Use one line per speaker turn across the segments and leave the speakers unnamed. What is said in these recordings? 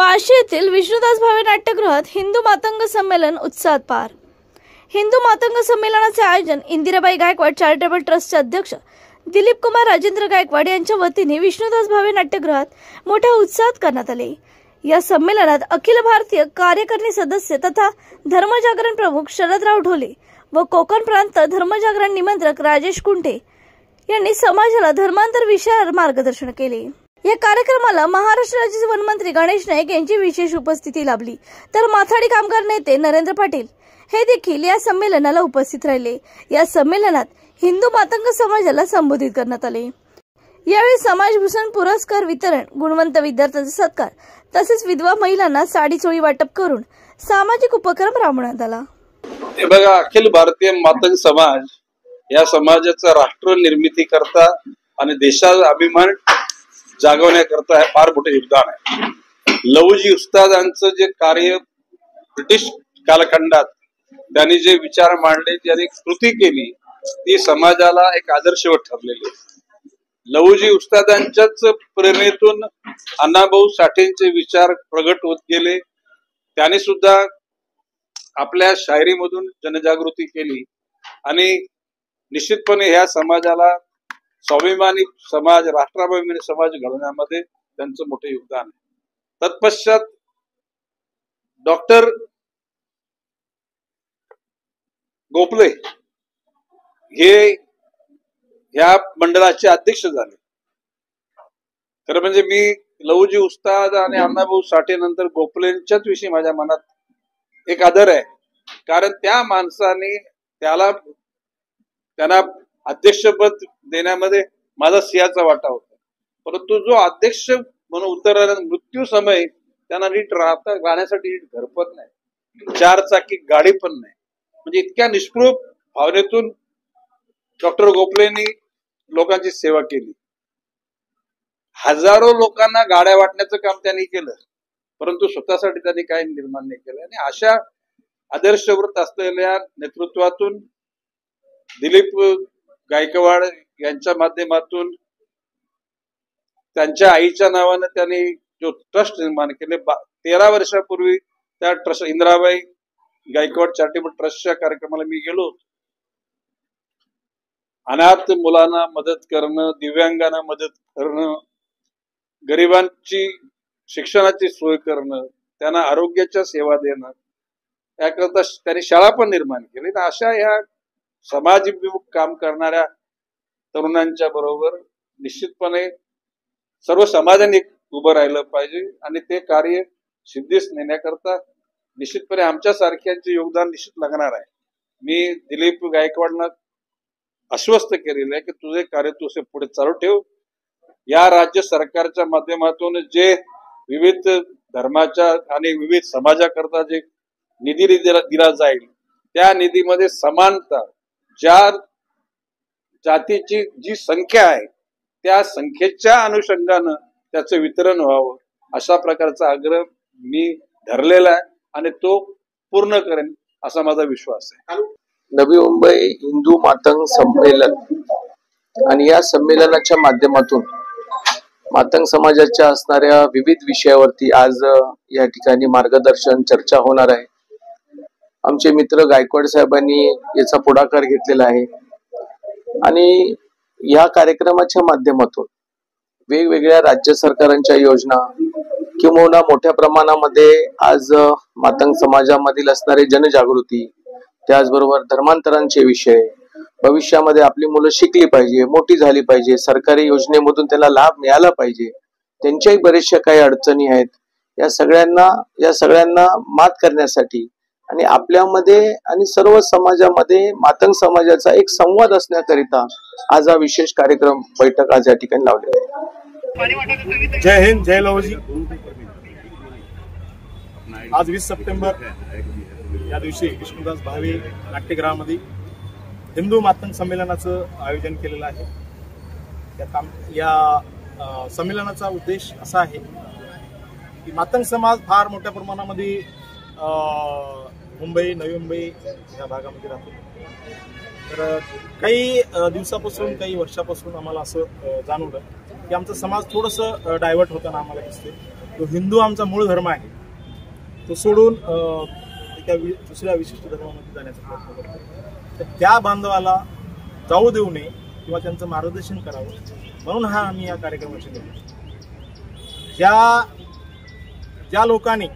बार्शी येथील विष्णुदास भावे नाट्यगृहात हिंदू मातंग संमेलन उत्साहात पार। हिंदू मातंग संमेलनाचे आयोजन इंदिराबाई गायकवाड चॅरिटेबल ट्रस्टचे अध्यक्ष दिलीप कुमार राजेंद्र गायकवाड यांच्या वतीने विष्णुदास भावे नाट्यगृहात मोठ्या उत्साहात करण्यात आले। या संमेलनात अखिल भारतीय कार्यकारिणी सदस्य तथा धर्मजागरण प्रमुख शरदराव ढोले व कोकण प्रांत धर्मजागरण निमंत्रक राजेश कुंटे यांनी समाजाला धर्मांतर विषयावर मार्गदर्शन केले। या कार्यक्रमाला महाराष्ट्र राज्याचे वनमंत्री गणेश नाईक यांची विशेष उपस्थिती लाभली, तर माथाडी कामगार नेते नरेंद्र पाटील हे देखील या संमेलनाला उपस्थित राहिले। या संमेलनात हिंदू मातंग समाजाला संबोधित करण्यात आले। यावेळी समाजभूषण पुरस्कार वितरण, गुणवंत विद्यार्थ्यांचा सत्कार तसेच विधवा महिलांना साडी चोळी वाटप करून सामाजिक उपक्रम राबवण्यात आला।
हे बघा, अखिल भारतीय मातंग समाज या समाजाचा राष्ट्र निर्मिती करता आणि देशाचा अभिमान जागवण्याकरता हे फार मोठे योगदान आहे। लहुजी उस्तादांचं जे कार्य ब्रिटिश कालखंडात त्यांनी जे विचार मांडले, ज्यांनी कृती केली, ती समाजाला एक आदर्शवत ठरलेली आहे। लहुजी उस्तादांच्याच प्रेरणेतून अण्णाभाऊ साठेंचे विचार प्रगट होत गेले। त्यांनी सुद्धा आपल्या शायरीमधून जनजागृती केली आणि निश्चितपणे ह्या समाजाला स्वाभिमानी समाज, राष्ट्राभिमानी समाज घडवण्यामध्ये त्यांचं मोठे योगदान आहे। तत्पश्चात डॉक्टर गोखले हे या मंडळाचे अध्यक्ष झाले। खरं म्हणजे मी लहुजी उस्ताद आणि अण्णाभाऊ साठे नंतर गोखलेंच्याच विषयी माझ्या मनात एक आदर आहे, कारण त्या माणसाने त्यांना अध्यक्षपद देण्यामध्ये माझा सिंहाचा वाटा होता, परंतु जो अध्यक्ष म्हणून उतरला, मृत्यू समय त्यांना नीट राहण्यासाठी घरपत नाही, 4 चाकी गाडी पण नाही, म्हणजे इतक्या निष्पृह भावनेतून डॉक्टर गोखलेंनी लोकांची सेवा केली। हजारो लोकांना गाड्या वाटण्याचं काम त्यांनी केलं, परंतु स्वतःसाठी त्यांनी काही निर्माण नाही केलं। आणि अशा आदर्शवृत्त असलेल्या नेतृत्वातून दिलीप गायकवाड यांच्या माध्यमातून त्यांच्या आईच्या नावाने त्यांनी जो ट्रस्ट निर्माण केले, 13 वर्षापूर्वी त्या ट्रस्ट इंदिराबाई गायकवाड चॅरिटेबल ट्रस्टच्या कार्यक्रमाला मी गेलो होतो। अनाथ मुलांना मदत करणं, दिव्यांगांना मदत करणं, गरिबांची शिक्षणाची सोय करणं, त्यांना आरोग्याच्या सेवा देणं, याकरता त्यांनी शाळा पण निर्माण केली। अशा ह्या समाजाभिमुख काम करणाऱ्या तरुणांच्या बरोबर निश्चितपणे सर्व समाजाने उभं राहिलं पाहिजे आणि ते कार्य सिद्धीस नेण्याकरता निश्चितपणे आमच्या सारख्यांचे योगदान निश्चित लागणार आहे। मी दिलीप गायकवाडला आश्वस्त केलेलं आहे की तुझे कार्य तू पुढे चालू ठेव। या राज्य सरकारच्या माध्यमातून जे विविध धर्माच्या आणि विविध समाजाकरता जे निधी दिला जाईल, त्या निधीमध्ये समानता, ज्या जातीची जी संख्या आहे त्या संख्येच्या अनुषंगानं त्याचं वितरण व्हावं, अशा प्रकारचा आग्रह मी धरलेला आहे आणि तो पूर्ण करेन असा माझा विश्वास आहे।
नवी मुंबई हिंदू मातंग संमेलन आणि या संमेलनाच्या माध्यमातून मातंग समाजाच्या असणाऱ्या विविध विषयावरती आज या ठिकाणी मार्गदर्शन चर्चा होणार आहे। आमचे मित्र गायकवाड साहेबांनी याचा पुढाकार घेतलेला आहे आणि या कार्यक्रमाच्या माध्यमातून वेगवेगळ्या राज्य सरकारांच्या योजना किंवा मोठ्या प्रमाणामध्ये आज मातंग समाजामधील असणारे जनजागृती, त्याचबरोबर धर्मांतरांचे विषय, भविष्यामध्ये आपली मुलं शिकली पाहिजे, मोठी झाली पाहिजे, सरकारी योजनेमधून त्याला लाभ मिळाला पाहिजे, त्यांच्याही बरेचशा काही अडचणी आहेत, या सगळ्यांना मात करण्यासाठी आणि आपल्यामध्ये आणि सर्व समाजामध्ये मातंग समाजाचा एक संवाद असण्याकरिता आज हा विशेष कार्यक्रम बैठक आज या ठिकाणी लावलेला आहे।
जय हिंद, जय लहुजी। आज 20 सप्टेंबर या दिवशी विष्णुदास भावे नाट्यगृहामध्ये हिंदू मातंग संमेलनाचं आयोजन केलेलं आहे। या संमेलनाचा उद्देश असा आहे की मातंग समाज फार मोठ्या प्रमाणामध्ये मुंबई, नवी मुंबई या भागामध्ये राहतो। तर काही दिवसापासून, काही वर्षापासून आम्हाला असं जाणवलं की आमचा समाज थोडंसं डायव्हर्ट होताना आम्हाला दिसते। तो हिंदू आमचा मूळ धर्म आहे, तो सोडून एका दुसऱ्या विशिष्ट धर्मामध्ये जाण्याचा प्रयत्न करतो, तर त्या बांधवाला जाऊ देऊ नये किंवा त्यांचं मार्गदर्शन करावं म्हणून आम्ही या कार्यक्रमाची निवड. ज्या लोकांनी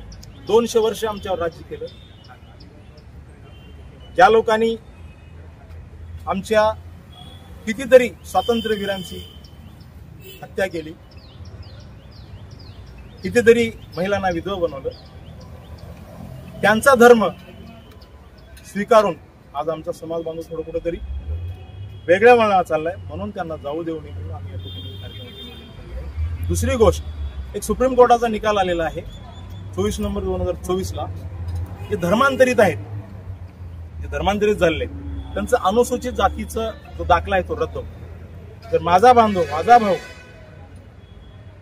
200 वर्ष आमच्यावर राज्य केलं, ज्या लोकांनी आमच्या कितीतरी स्वातंत्र्यवीरांची हत्या केली, कितीतरी महिलांना विधवा बनवलं, त्यांचा धर्म स्वीकारून आज आमचा समाज बांधव थोडं कुठेतरी वेगळ्या वळणाला चाललाय, म्हणून त्यांना जाऊ देऊ नये म्हणून आम्ही या ठिकाणी कार्यक्रम केला. दुसरी गोष्ट, एक सुप्रीम कोर्टाचा निकाल आलेला आहे 24 नोव्हेंबर 2024ला. जे धर्मांतरित आहेत, जे धर्मांतरित झालेले त्यांचं अनुसूचित जातीचा जो दाखला आहे तो रद्द होतो. जर माझा बांधव, माझा भाऊ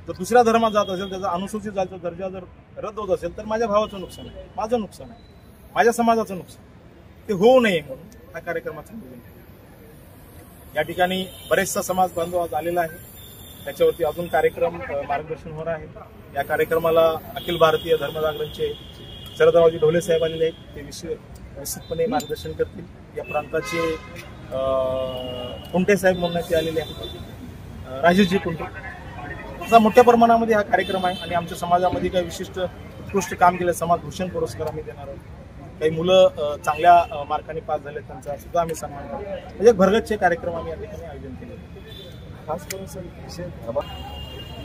जर दुसऱ्या धर्मात जात असेल, त्याचा अनुसूचित जातीचा दर्जा जर रद्द होत असेल, तर माझ्या भावाचं नुकसान आहे, माझं नुकसान आहे, माझ्या समाजाचं नुकसान. ते होऊ नये म्हणून हा कार्यक्रमाचं नियोजन केलं. या ठिकाणी बरेचसा समाज बांधव आज आलेला आहे, त्याच्यावरती अजून कार्यक्रम मार्गदर्शन होणार आहे. या कार्यक्रमाला अखिल भारतीय धर्मजागरणचे शरदरावजी ढोले साहेब आलेले आहेत, ते निश्चितपणे मार्गदर्शन करतील. या प्रांताचे कुंटे साहेब म्हणून ते आलेले आहेत, राजेशजी कुंटे. असा मोठ्या प्रमाणामध्ये हा कार्यक्रम आहे आणि आमच्या समाजामध्ये काही विशिष्ट उत्कृष्ट काम केलं, समाज भूषण पुरस्कार आम्ही देणार आहोत. काही मुलं चांगल्या मार्काने पास झाले, त्यांचा सुद्धा आम्ही सन्मान करू. म्हणजे भरगतचे कार्यक्रम आम्ही या ठिकाणी आयोजन केले. खास करून सर विषय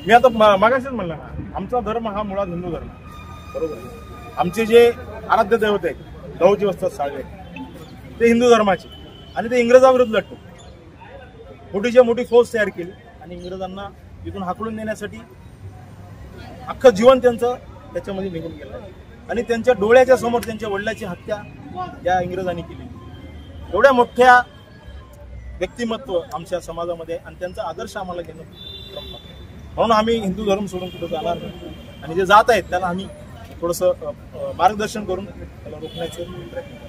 मी आता मागाशीच म्हणलं ना, आमचा धर्म हा मुळात हिंदू धर्म, बरोबर. आमचे जे आराध्य दैवत आहेत गौजी वस्तात साळवे, ते हिंदू धर्माचे, आणि ते इंग्रजाविरुद्ध लढतो. मोठीच्या मोठी फौज तयार केली आणि इंग्रजांना इथून हाकलून देण्यासाठी अख्खं जीवन त्यांचं त्याच्यामध्ये निघून गेलं आणि त्यांच्या डोळ्याच्या समोर त्यांच्या वडिलांची हत्या या इंग्रजांनी केली. एवढ्या मोठ्या व्यक्तिमत्व आमच्या समाजामध्ये आणि त्यांचा आदर्श आम्हाला घेणं म्हणून आम्ही हिंदू धर्म सोडून कुठं जाणार नाही आणि जे जात आहेत त्याला आम्ही थोडंसं मार्गदर्शन करून त्याला रोखण्याचे प्रयत्न करतो.